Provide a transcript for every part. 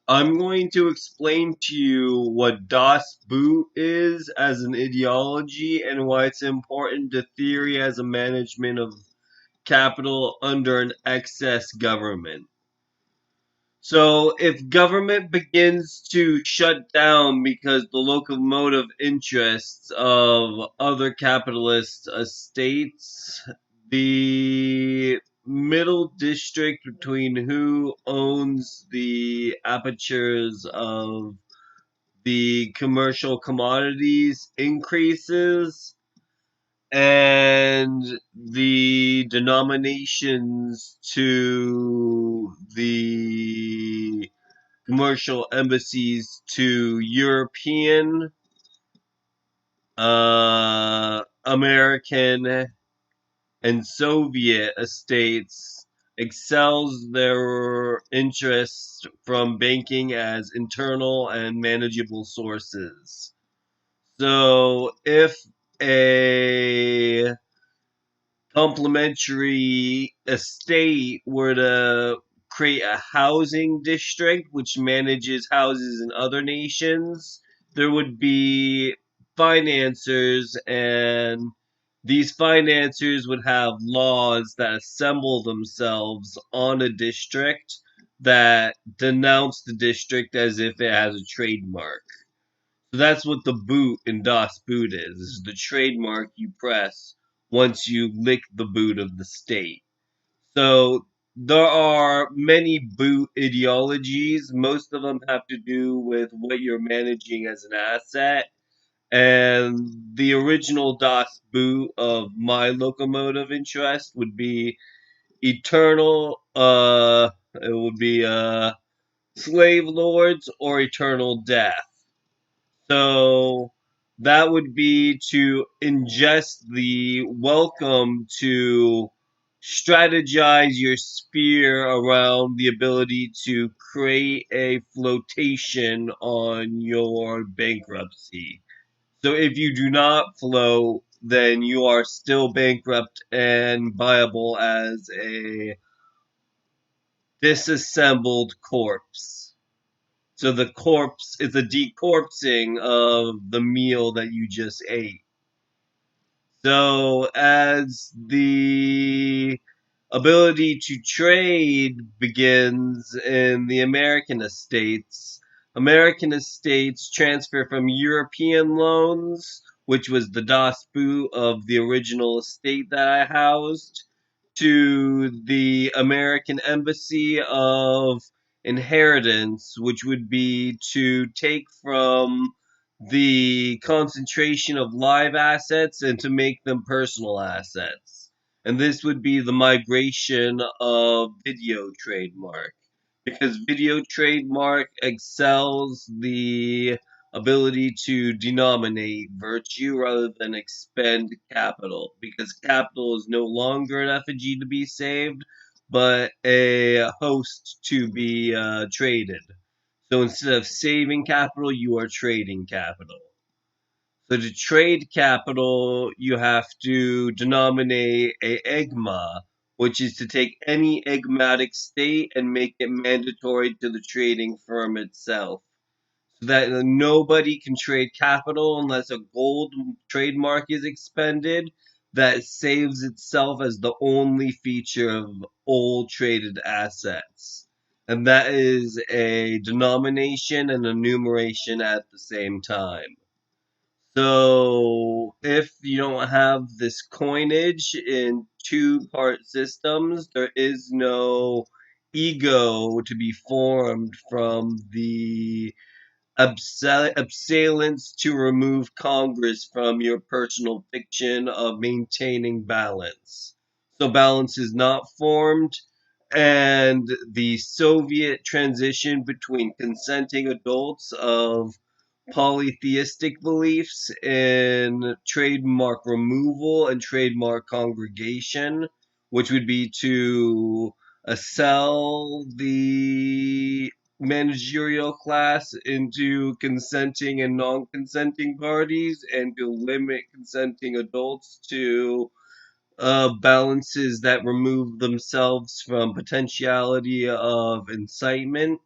I'm going to explain to you what Das Boot is as an ideology and why it's important to theory as a management of capital under an excess government. So, if government begins to shut down because the locomotive interests of other capitalist estates, the middle district between who owns the apertures of the commercial commodities increases, and the denominations to the commercial embassies to European, American, and Soviet estates excels their interests from banking as internal and manageable sources. So if a complementary estate were to create a housing district which manages houses in other nations, there would be financiers, and these financiers would have laws that assemble themselves on a district that denounce the district as if it has a trademark. So that's what the boot in Das Boot is the trademark you press once you lick the boot of the state. So there are many boot ideologies. Most of them have to do with what you're managing as an asset. And the original Das Boot of my locomotive interest would be eternal, it would be slave lords or eternal death. So that would be to ingest the welcome to strategize your sphere around the ability to create a flotation on your bankruptcy. So if you do not float, then you are still bankrupt and viable as a disassembled corpse. So the corpse is a decorpsing of the meal that you just ate. So as the ability to trade begins in the American estates transfer from European loans, which was the Das Boot of the original estate that I housed, to the American Embassy of Inheritance, which would be to take from the concentration of live assets and to make them personal assets. And this would be the migration of video trademark. Because video trademark excels the ability to denominate virtue rather than expend capital. Because capital is no longer an effigy to be saved, but a host to be traded. So instead of saving capital, you are trading capital. So to trade capital, you have to denominate a egma, which is to take any egmatic state and make it mandatory to the trading firm itself. So that nobody can trade capital unless a gold trademark is expended that saves itself as the only feature of all traded assets. And that is a denomination and a numeration at the same time. So if you don't have this coinage in two-part systems, there is no ego to be formed from the abseilance to remove Congress from your personal fiction of maintaining balance. So balance is not formed, and the Soviet transition between consenting adults of polytheistic beliefs in trademark removal and trademark congregation, which would be to sell the managerial class into consenting and non consenting parties and to limit consenting adults to balances that remove themselves from potentiality of incitement.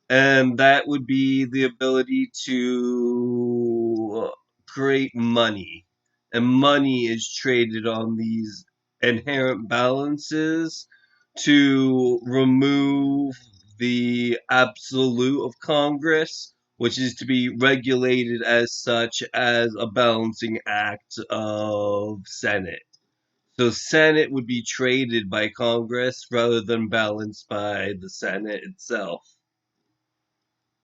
and that would be the ability to create money. And money is traded on these inherent balances to remove the absolute of Congress, which is to be regulated as such as a balancing act of Senate. So Senate would be traded by Congress rather than balanced by the Senate itself.